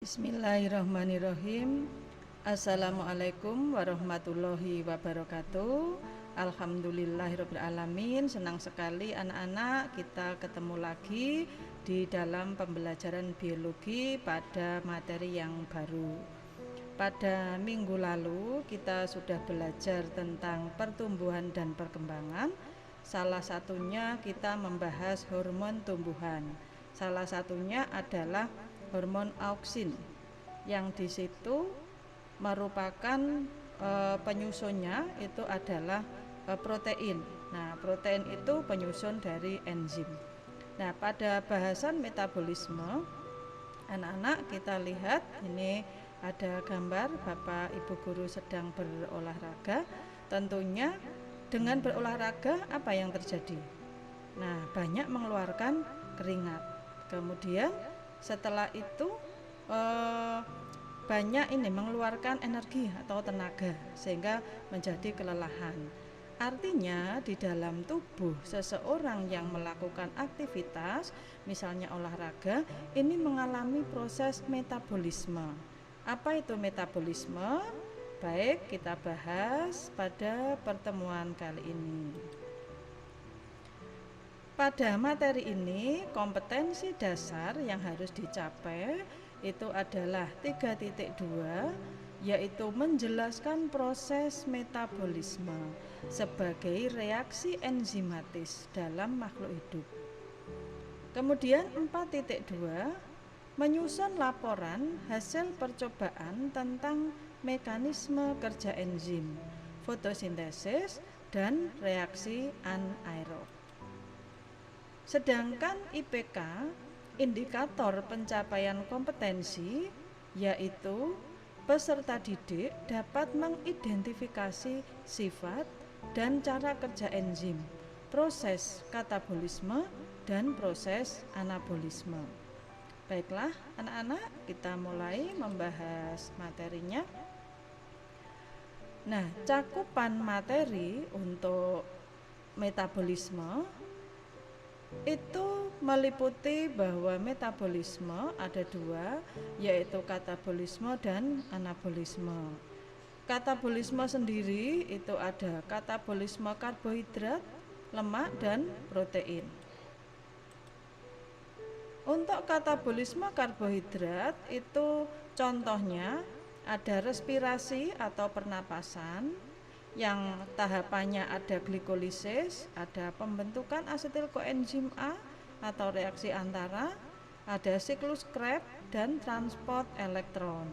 Bismillahirrahmanirrahim. Assalamualaikum warahmatullahi wabarakatuh. Alhamdulillahirabbil alamin. Senang sekali anak-anak kita ketemu lagi di dalam pembelajaran biologi pada materi yang baru. Pada minggu lalu kita sudah belajar tentang pertumbuhan dan perkembangan. Salah satunya kita membahas hormon tumbuhan. Salah satunya adalah hormon auksin, yang di situ merupakan penyusunnya itu adalah protein. Nah, protein itu penyusun dari enzim. Nah, pada bahasan metabolisme, anak-anak kita lihat ini ada gambar Bapak Ibu guru sedang berolahraga. Tentunya dengan berolahraga apa yang terjadi? Nah, banyak mengeluarkan keringat. Kemudian setelah itu banyak mengeluarkan energi atau tenaga sehingga menjadi kelelahan. Artinya di dalam tubuh seseorang yang melakukan aktivitas, misalnya olahraga, ini mengalami proses metabolisme. Apa itu metabolisme? Baik, kita bahas pada pertemuan kali ini. Pada materi ini, kompetensi dasar yang harus dicapai itu adalah 3.2, yaitu menjelaskan proses metabolisme sebagai reaksi enzimatis dalam makhluk hidup. Kemudian 4.2, menyusun laporan hasil percobaan tentang mekanisme kerja enzim, fotosintesis, dan reaksi anaerob. Sedangkan IPK, indikator pencapaian kompetensi, yaitu peserta didik dapat mengidentifikasi sifat dan cara kerja enzim, proses katabolisme, dan proses anabolisme. Baiklah anak-anak, kita mulai membahas materinya. Nah, cakupan materi untuk metabolisme itu meliputi bahwa metabolisme ada dua, yaitu katabolisme dan anabolisme. Katabolisme sendiri itu ada katabolisme karbohidrat, lemak, dan protein. Untuk katabolisme karbohidrat itu contohnya ada respirasi atau pernapasan, yang tahapannya ada glikolisis, ada pembentukan asetil koenzim A atau reaksi antara, ada siklus Krebs dan transport elektron.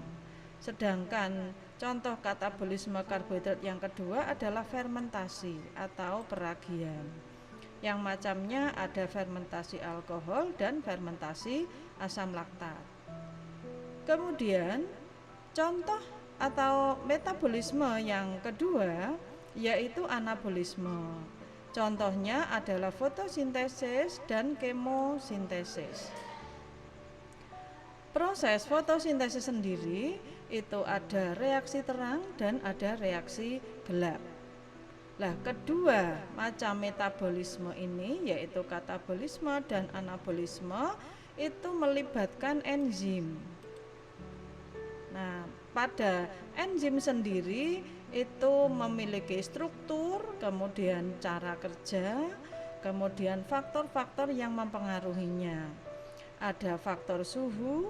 Sedangkan contoh katabolisme karbohidrat yang kedua adalah fermentasi atau peragian. Yang macamnya ada fermentasi alkohol dan fermentasi asam laktat. Kemudian contoh atau metabolisme yang kedua yaitu anabolisme. Contohnya adalah fotosintesis dan kemosintesis. Proses fotosintesis sendiri itu ada reaksi terang dan ada reaksi gelap. Nah, kedua macam metabolisme ini yaitu katabolisme dan anabolisme itu melibatkan enzim. Nah, pada enzim sendiri itu memiliki struktur, kemudian cara kerja, kemudian faktor-faktor yang mempengaruhinya. Ada faktor suhu,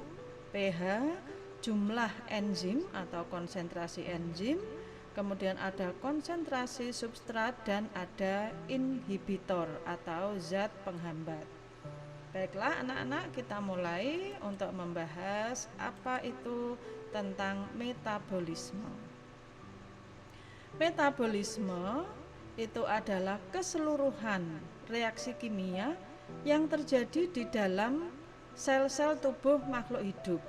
pH, jumlah enzim atau konsentrasi enzim, kemudian ada konsentrasi substrat dan ada inhibitor atau zat penghambat. Baiklah anak-anak, kita mulai untuk membahas apa itu tentang metabolisme. Metabolisme itu adalah keseluruhan reaksi kimia yang terjadi di dalam sel-sel tubuh makhluk hidup.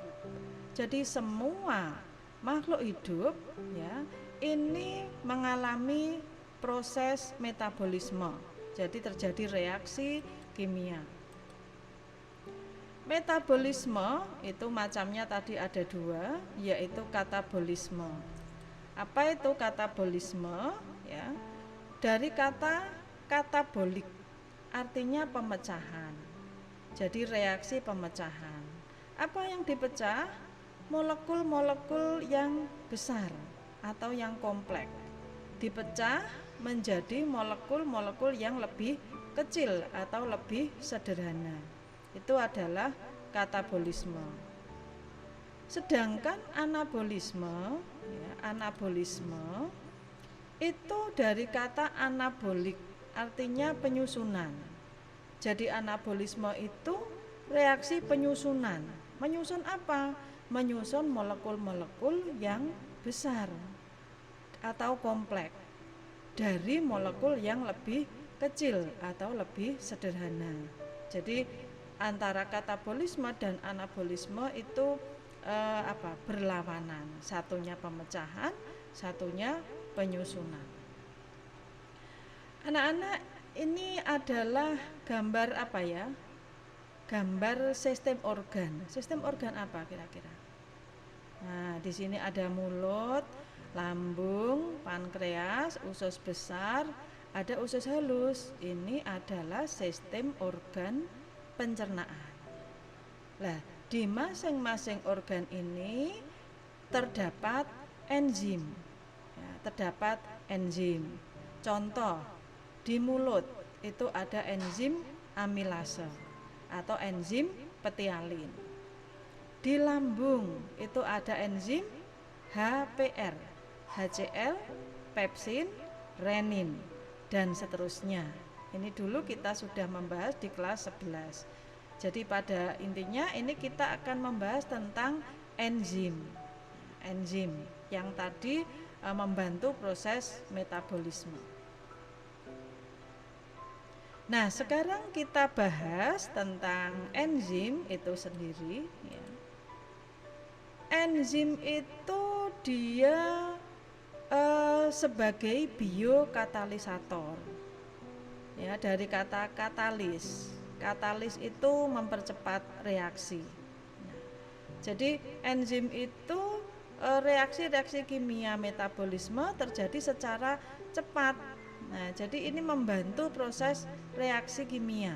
Jadi semua makhluk hidup ya ini mengalami proses metabolisme. Jadi terjadi reaksi kimia. Metabolisme itu macamnya tadi ada dua, yaitu katabolisme. Apa itu katabolisme? Ya, dari kata katabolik, artinya pemecahan. Jadi reaksi pemecahan. Apa yang dipecah? molekul-molekul yang besar atau yang kompleks dipecah menjadi molekul-molekul yang lebih kecil atau lebih sederhana. Itu adalah katabolisme. Sedangkan anabolisme, anabolisme itu dari kata anabolik, artinya penyusunan. Jadi anabolisme itu reaksi penyusunan. Menyusun apa? Menyusun molekul-molekul yang besar atau kompleks dari molekul yang lebih kecil atau lebih sederhana. Jadi antara katabolisme dan anabolisme itu berlawanan. Satunya pemecahan, satunya penyusunan. Anak-anak, ini adalah gambar apa ya? Gambar sistem organ. Sistem organ apa kira-kira? Nah, di sini ada mulut, lambung, pankreas, usus besar, ada usus halus. Ini adalah sistem organ pencernaan. Nah, di masing-masing organ ini terdapat enzim. Ya, terdapat enzim. Contoh, di mulut itu ada enzim amilase atau enzim petialin. Di lambung itu ada enzim HPR, HCl, pepsin, renin, dan seterusnya. Ini dulu kita sudah membahas di kelas 11. Jadi pada intinya ini kita akan membahas tentang enzim. Enzim yang tadi membantu proses metabolisme. Nah, sekarang kita bahas tentang enzim itu sendiri ya. Enzim itu dia sebagai biokatalisator. Ya, dari kata katalis. Katalis itu mempercepat reaksi. Nah, jadi enzim itu reaksi-reaksi kimia metabolisme terjadi secara cepat. Nah, jadi ini membantu proses reaksi kimia.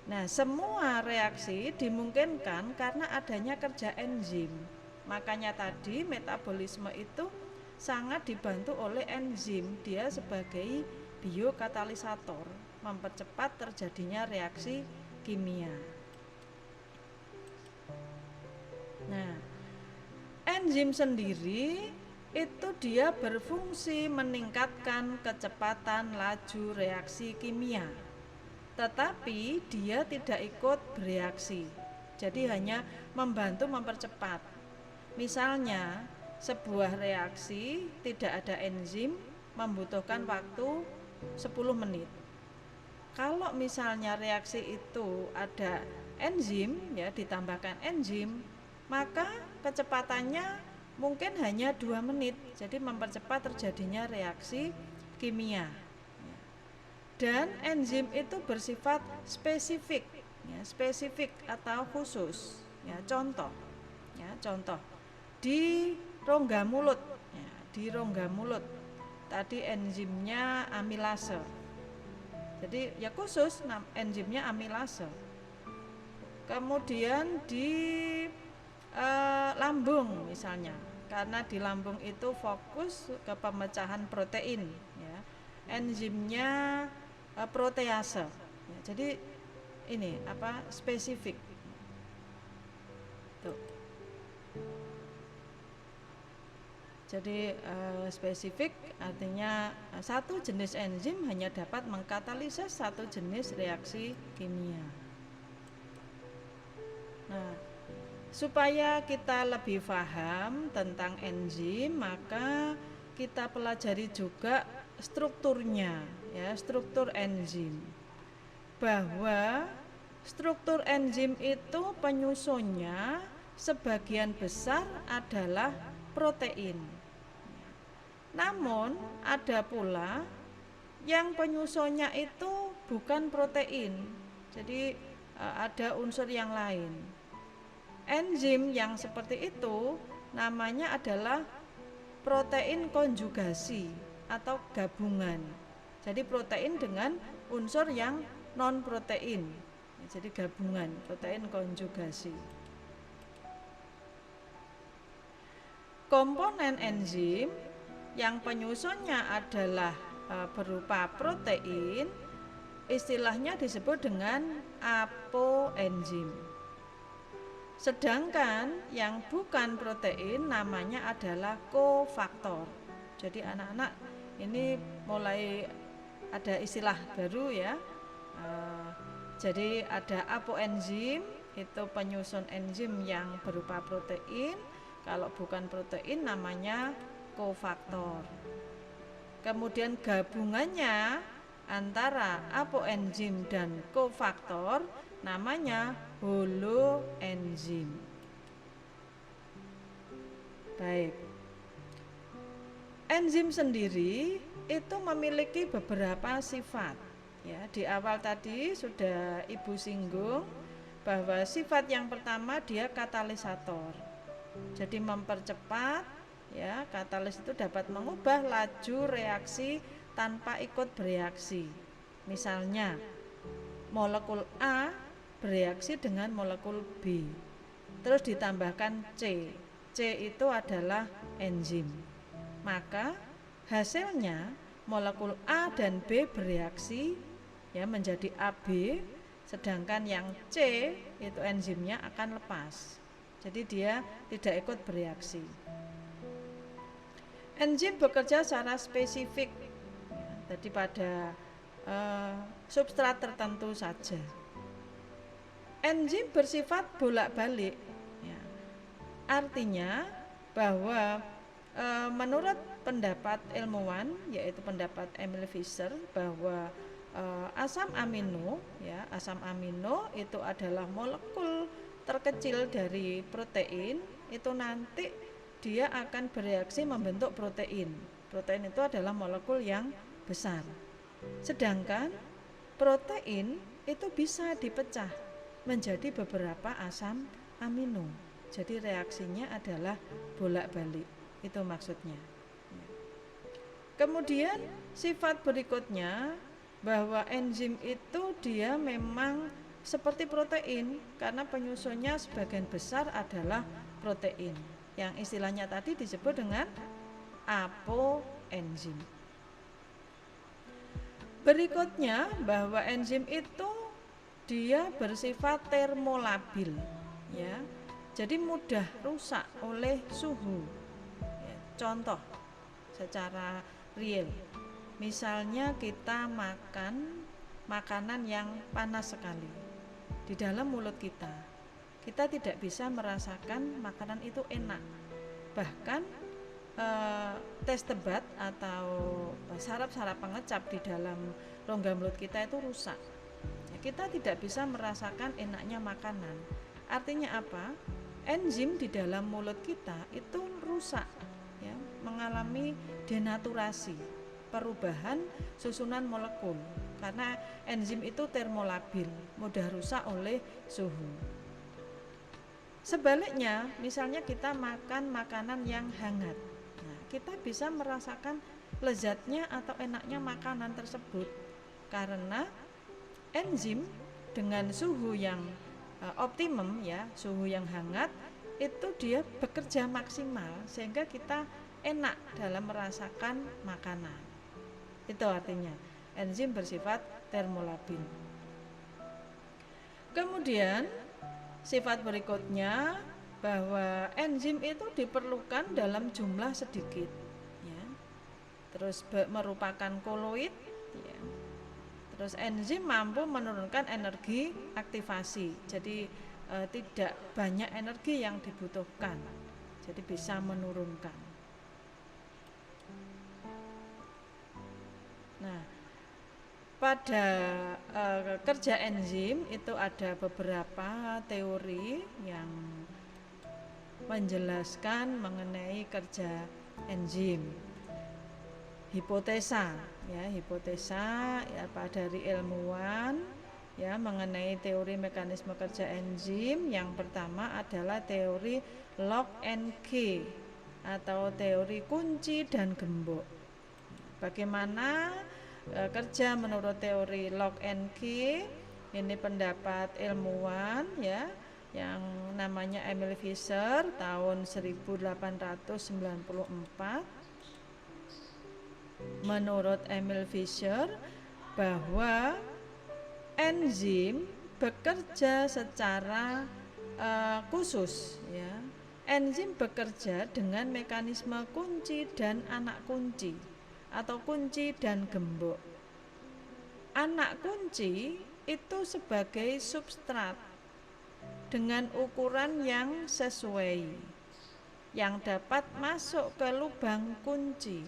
Nah, semua reaksi dimungkinkan karena adanya kerja enzim. Makanya tadi metabolisme itu sangat dibantu oleh enzim. Dia sebagai biokatalisator, mempercepat terjadinya reaksi kimia. Nah, enzim sendiri itu dia berfungsi meningkatkan kecepatan laju reaksi kimia. Tetapi dia tidak ikut bereaksi, jadi hanya membantu mempercepat. Misalnya sebuah reaksi tidak ada enzim membutuhkan waktu 10 menit. Kalau misalnya reaksi itu ada enzim, ya ditambahkan enzim, maka kecepatannya mungkin hanya 2 menit, jadi mempercepat terjadinya reaksi kimia. Dan enzim itu bersifat spesifik, ya, spesifik atau khusus. Ya, contoh di rongga mulut, ya, di rongga mulut tadi enzimnya amilase. Jadi ya khusus enzimnya amilase. Kemudian di lambung misalnya, karena di lambung itu fokus ke pemecahan protein, ya, enzimnya protease. Ya, jadi ini spesifik. Tuh. Jadi spesifik artinya satu jenis enzim hanya dapat mengkatalisis satu jenis reaksi kimia. Nah, supaya kita lebih paham tentang enzim, maka kita pelajari juga strukturnya, ya, struktur enzim. Bahwa struktur enzim itu penyusunnya sebagian besar adalah protein. Namun ada pula yang penyusunnya itu bukan protein, jadi ada unsur yang lain. Enzim yang seperti itu namanya adalah protein konjugasi atau gabungan. Jadi protein dengan unsur yang non protein. Jadi gabungan, protein konjugasi. komponen enzim yang penyusunnya adalah berupa protein, istilahnya disebut dengan apoenzim. Sedangkan yang bukan protein namanya adalah kofaktor. Jadi anak-anak ini mulai ada istilah baru ya. Jadi ada apoenzim, itu penyusun enzim yang berupa protein. Kalau bukan protein namanya kofaktor. Kemudian gabungannya antara apoenzim dan kofaktor namanya holoenzim. Baik. Enzim sendiri itu memiliki beberapa sifat. Ya, di awal tadi sudah Ibu singgung bahwa sifat yang pertama dia katalisator. Jadi mempercepat, ya, katalis itu dapat mengubah laju reaksi tanpa ikut bereaksi. Misalnya, molekul A bereaksi dengan molekul B, terus ditambahkan C. C itu adalah enzim. Maka hasilnya molekul A dan B bereaksi ya menjadi AB, sedangkan yang C itu enzimnya akan lepas. Jadi dia tidak ikut bereaksi. Enzim bekerja secara spesifik ya, tadi pada substrat tertentu saja. Enzim bersifat bolak-balik ya. Artinya bahwa menurut pendapat ilmuwan, yaitu pendapat Emil Fischer, bahwa asam amino ya, asam amino itu adalah molekul terkecil dari protein, itu nanti dia akan bereaksi membentuk protein. Protein itu adalah molekul yang besar. Sedangkan protein itu bisa dipecah menjadi beberapa asam amino. Jadi reaksinya adalah bolak-balik. Itu maksudnya. Kemudian sifat berikutnya bahwa enzim itu dia memang seperti protein karena penyusunnya sebagian besar adalah protein. Yang istilahnya tadi disebut dengan apoenzim. Berikutnya bahwa enzim itu dia bersifat termolabil ya. Jadi mudah rusak oleh suhu. Ya, contoh secara real. Misalnya kita makan makanan yang panas sekali di dalam mulut kita. Kita tidak bisa merasakan makanan itu enak. Bahkan testebat atau saraf-saraf pengecap di dalam rongga mulut kita itu rusak. Ya, kita tidak bisa merasakan enaknya makanan. Artinya apa? Enzim di dalam mulut kita itu rusak, ya, mengalami denaturasi, perubahan susunan molekul. Karena enzim itu termolabil, mudah rusak oleh suhu. Sebaliknya, misalnya kita makan makanan yang hangat, nah, kita bisa merasakan lezatnya atau enaknya makanan tersebut karena enzim dengan suhu yang optimum ya, suhu yang hangat itu dia bekerja maksimal sehingga kita enak dalam merasakan makanan. Itu artinya enzim bersifat termolabil. Kemudian sifat berikutnya bahwa enzim itu diperlukan dalam jumlah sedikit ya. Terus merupakan koloid ya. Terus enzim mampu menurunkan energi aktivasi. Jadi tidak banyak energi yang dibutuhkan. Jadi bisa menurunkan. Nah, pada kerja enzim itu ada beberapa teori yang menjelaskan mengenai kerja enzim. Hipotesa ya, hipotesa ya dari ilmuwan ya mengenai teori mekanisme kerja enzim. Yang pertama adalah teori lock and key atau teori kunci dan gembok. Bagaimana kerja menurut teori lock and key? Ini pendapat ilmuwan ya, yang namanya Emil Fischer tahun 1894. Menurut Emil Fischer bahwa enzim bekerja secara khusus ya. Enzim bekerja dengan mekanisme kunci dan anak kunci atau kunci dan gembok. Anak kunci itu sebagai substrat dengan ukuran yang sesuai yang dapat masuk ke lubang kunci.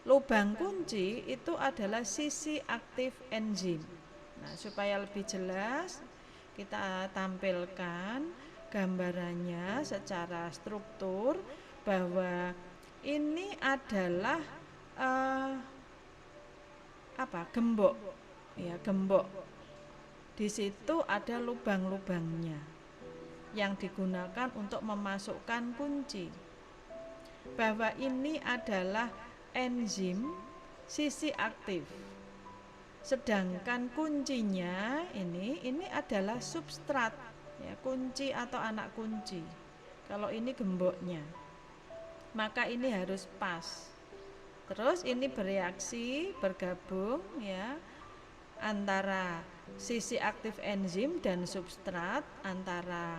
Lubang kunci itu adalah sisi aktif enzim. Nah, supaya lebih jelas kita tampilkan gambarannya secara struktur bahwa ini adalah gembok ya, gembok. Di situ ada lubang-lubangnya yang digunakan untuk memasukkan kunci. Bahwa ini adalah enzim sisi aktif. Sedangkan kuncinya ini adalah substrat ya, kunci atau anak kunci. Kalau ini gemboknya, maka ini harus pas. Terus ini bereaksi, bergabung ya antara sisi aktif enzim dan substrat, antara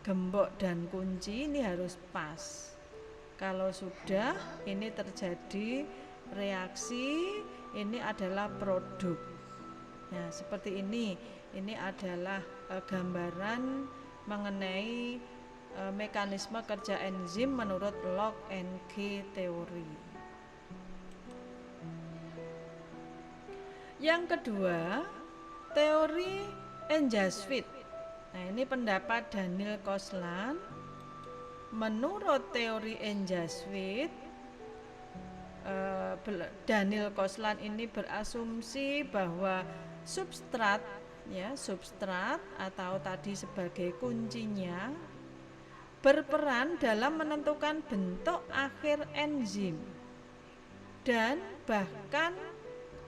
gembok dan kunci ini harus pas. Kalau sudah ini terjadi reaksi, ini adalah produk. Nah, seperti ini adalah gambaran mengenai mekanisme kerja enzim menurut Locke and Key teori. Yang kedua, teori Engel-Schmidt. Nah, ini pendapat Daniel Koslan. Menurut teori Engel-Schmidt, Daniel Koslan ini berasumsi bahwa substrat atau tadi sebagai kuncinya berperan dalam menentukan bentuk akhir enzim, dan bahkan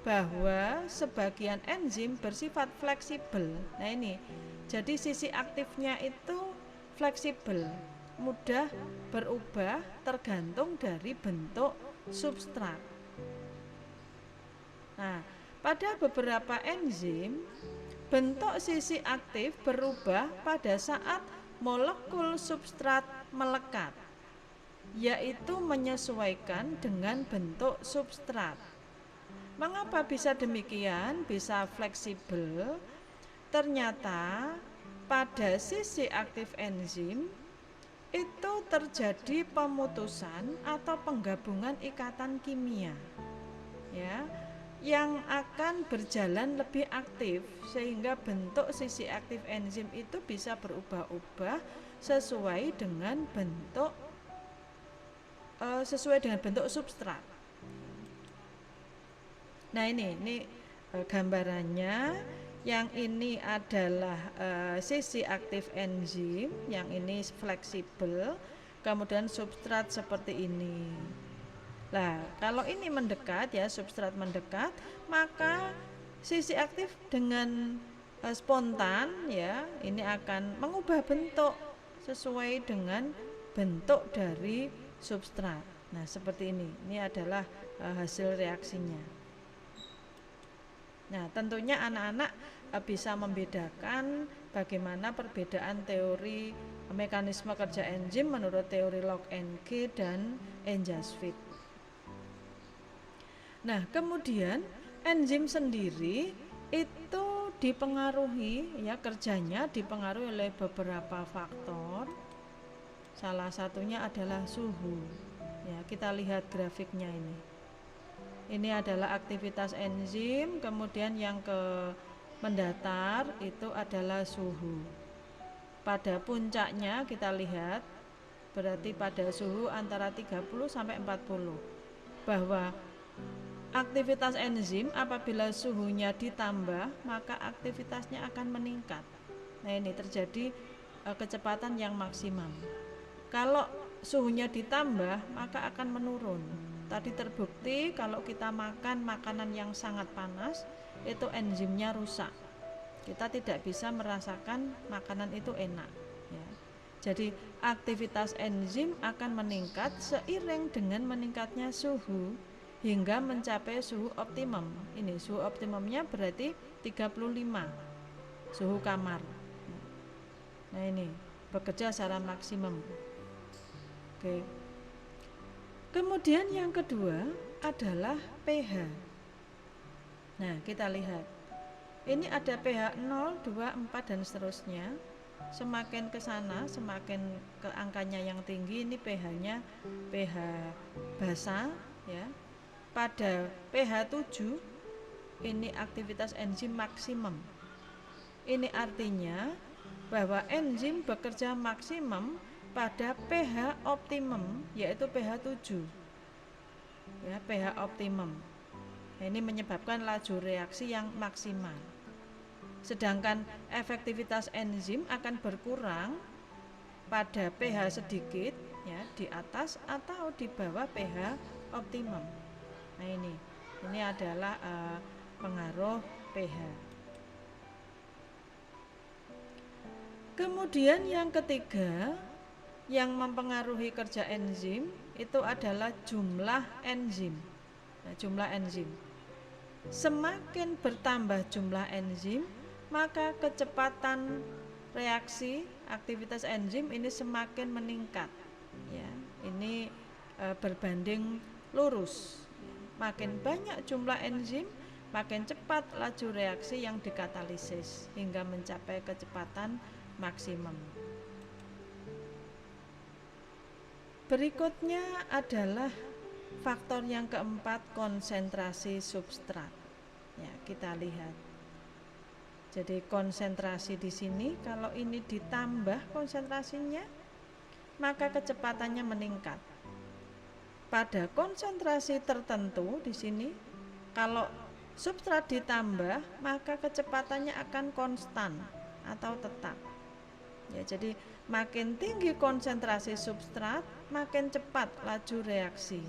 bahwa sebagian enzim bersifat fleksibel. Nah, ini jadi sisi aktifnya itu fleksibel, mudah berubah tergantung dari bentuk substrat. Nah, pada beberapa enzim bentuk sisi aktif berubah pada saat molekul substrat melekat, yaitu menyesuaikan dengan bentuk substrat. Mengapa bisa demikian, bisa fleksibel? Ternyata pada sisi aktif enzim itu terjadi pemutusan atau penggabungan ikatan kimia ya, yang akan berjalan lebih aktif, sehingga bentuk sisi aktif enzim itu bisa berubah-ubah sesuai dengan bentuk substrat. Nah, ini gambarannya. Yang ini adalah sisi aktif enzim, yang ini fleksibel, kemudian substrat seperti ini. Nah, kalau ini mendekat ya, substrat mendekat, maka sisi aktif dengan spontan ya, ini akan mengubah bentuk sesuai dengan bentuk dari substrat. Nah, seperti ini. Ini adalah hasil reaksinya. Nah, tentunya anak-anak bisa membedakan bagaimana perbedaan teori mekanisme kerja enzim menurut teori Locke and Key dan Engel-Schmidt. Nah, kemudian enzim sendiri itu dipengaruhi ya, kerjanya dipengaruhi oleh beberapa faktor. Salah satunya adalah suhu. Ya, kita lihat grafiknya ini. Ini adalah aktivitas enzim, kemudian yang mendatar itu adalah suhu. Pada puncaknya kita lihat, berarti pada suhu antara 30 sampai 40, bahwa aktivitas enzim apabila suhunya ditambah, maka aktivitasnya akan meningkat. Nah, ini terjadi kecepatan yang maksimum. Kalau suhunya ditambah, maka akan menurun. Tadi terbukti kalau kita makan makanan yang sangat panas, itu enzimnya rusak. Kita tidak bisa merasakan makanan itu enak, ya. Jadi aktivitas enzim akan meningkat seiring dengan meningkatnya suhu hingga mencapai suhu optimum. Ini suhu optimumnya berarti 35 suhu kamar. Nah ini bekerja secara maksimum. Oke. Kemudian yang kedua adalah pH. Nah, kita lihat. Ini ada pH 0, 2, 4 dan seterusnya. Semakin ke sana, semakin ke angkanya yang tinggi, ini pH-nya pH basa, ya. Pada pH 7 ini aktivitas enzim maksimum. Ini artinya bahwa enzim bekerja maksimum pada pH optimum, yaitu pH 7. Ya, pH optimum. Nah, ini menyebabkan laju reaksi yang maksimal. Sedangkan efektivitas enzim akan berkurang pada pH sedikit, ya, di atas atau di bawah pH optimum. Nah ini adalah pengaruh pH. Kemudian yang ketiga yang mempengaruhi kerja enzim itu adalah jumlah enzim. Nah, jumlah enzim. Semakin bertambah jumlah enzim, maka kecepatan reaksi aktivitas enzim ini semakin meningkat. Ya, ini berbanding lurus. Makin banyak jumlah enzim, makin cepat laju reaksi yang dikatalisis hingga mencapai kecepatan maksimum. Berikutnya adalah faktor yang keempat, konsentrasi substrat. Ya, kita lihat. Jadi konsentrasi di sini kalau ini ditambah konsentrasinya, maka kecepatannya meningkat. Pada konsentrasi tertentu di sini, kalau substrat ditambah, maka kecepatannya akan konstan atau tetap. Ya, jadi makin tinggi konsentrasi substrat, makin cepat laju reaksi,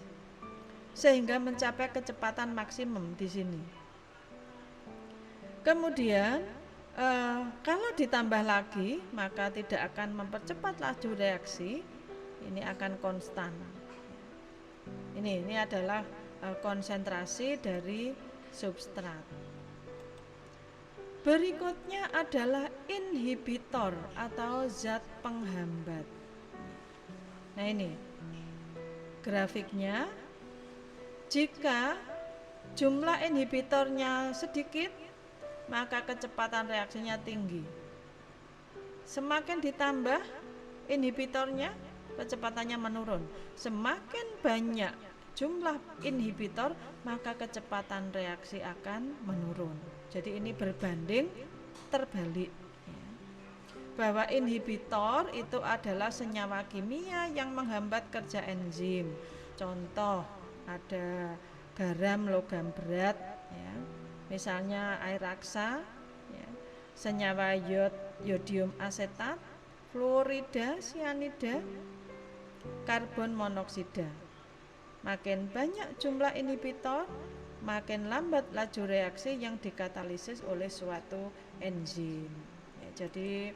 sehingga mencapai kecepatan maksimum di sini. Kemudian kalau ditambah lagi, maka tidak akan mempercepat laju reaksi, ini akan konstan. Ini adalah konsentrasi dari substrat. Berikutnya adalah inhibitor atau zat penghambat. Nah ini grafiknya. Jika jumlah inhibitornya sedikit, maka kecepatan reaksinya tinggi. Semakin ditambah inhibitornya, kecepatannya menurun. Semakin banyak jumlah inhibitor, maka kecepatan reaksi akan menurun. Jadi ini berbanding terbalik. Bahwa inhibitor itu adalah senyawa kimia yang menghambat kerja enzim. Contoh, ada garam logam berat, ya. Misalnya air raksa, ya. Senyawa yodium asetat, fluorida, sianida, karbon monoksida. Makin banyak jumlah inhibitor, makin lambat laju reaksi yang dikatalisis oleh suatu enzim. Ya, jadi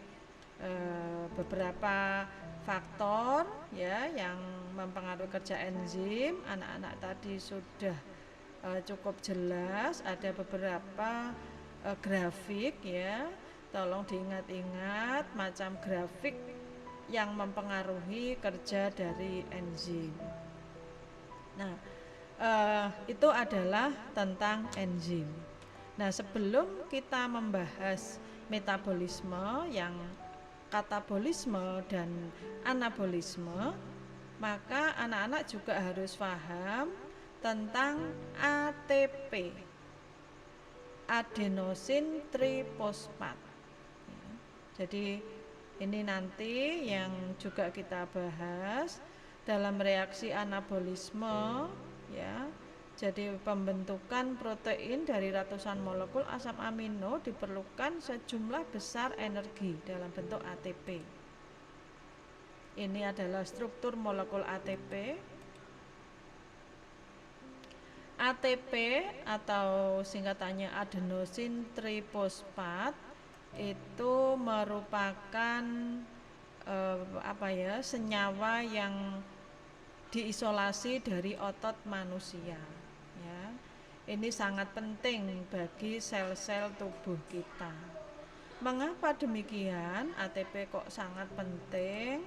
beberapa faktor, ya, yang mempengaruhi kerja enzim, anak-anak tadi sudah cukup jelas. Ada beberapa grafik, ya, tolong diingat-ingat macam grafik yang mempengaruhi kerja dari enzim. Nah, itu adalah tentang enzim. Nah, sebelum kita membahas metabolisme, yang katabolisme dan anabolisme, maka anak-anak juga harus paham tentang ATP, adenosin trifosfat. Jadi ini nanti yang juga kita bahas dalam reaksi anabolisme, ya. Jadi pembentukan protein dari ratusan molekul asam amino diperlukan sejumlah besar energi dalam bentuk ATP. Ini adalah struktur molekul ATP. ATP atau singkatannya adenosin trifosfat itu merupakan senyawa yang diisolasi dari otot manusia ya. Ini sangat penting bagi sel-sel tubuh kita. Mengapa demikian? ATP kok sangat penting?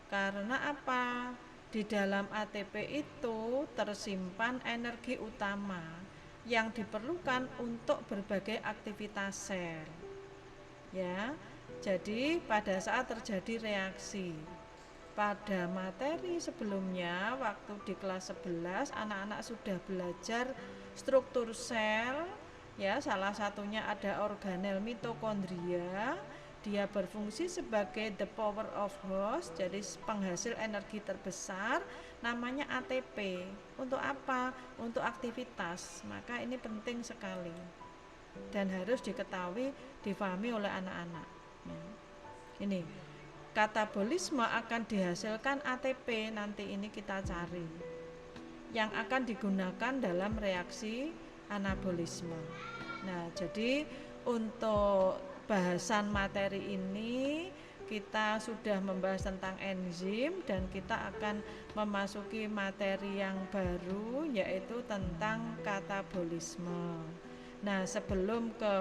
Karena apa? Di dalam ATP itu tersimpan energi utama yang diperlukan untuk berbagai aktivitas sel. Ya. Jadi pada saat terjadi reaksi pada materi sebelumnya, waktu di kelas 11 anak-anak sudah belajar struktur sel ya, salah satunya ada organel mitokondria. Dia berfungsi sebagai the power of host, jadi penghasil energi terbesar, namanya ATP. Untuk apa? Untuk aktivitas. Maka ini penting sekali dan harus diketahui, difahami oleh anak-anak ya. Ini katabolisme akan dihasilkan ATP, nanti ini kita cari yang akan digunakan dalam reaksi anabolisme. Nah, jadi untuk bahasan materi ini kita sudah membahas tentang enzim dan kita akan memasuki materi yang baru, yaitu tentang katabolisme. Nah, sebelum ke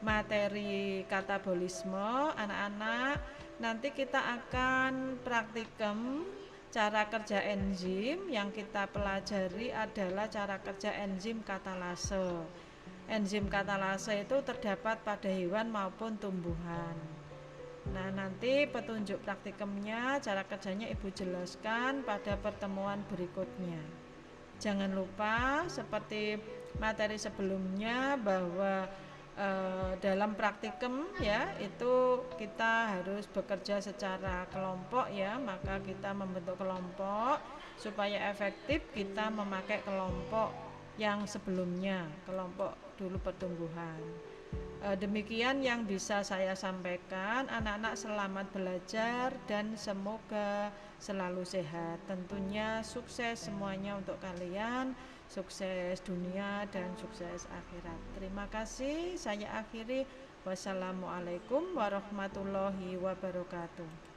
materi katabolisme, anak-anak, nanti kita akan praktikum cara kerja enzim. Yang kita pelajari adalah cara kerja enzim katalase. Enzim katalase itu terdapat pada hewan maupun tumbuhan. Nah, nanti petunjuk praktikumnya, cara kerjanya Ibu jelaskan pada pertemuan berikutnya. Jangan lupa seperti materi sebelumnya bahwa dalam praktikum ya itu kita harus bekerja secara kelompok ya, maka kita membentuk kelompok supaya efektif. Kita memakai kelompok yang sebelumnya, kelompok dulu pertumbuhan. Demikian yang bisa saya sampaikan. Anak-anak selamat belajar dan semoga selalu sehat. Tentunya sukses semuanya untuk kalian, sukses dunia dan sukses akhirat. Terima kasih. Saya akhiri. Wassalamualaikum warahmatullahi wabarakatuh.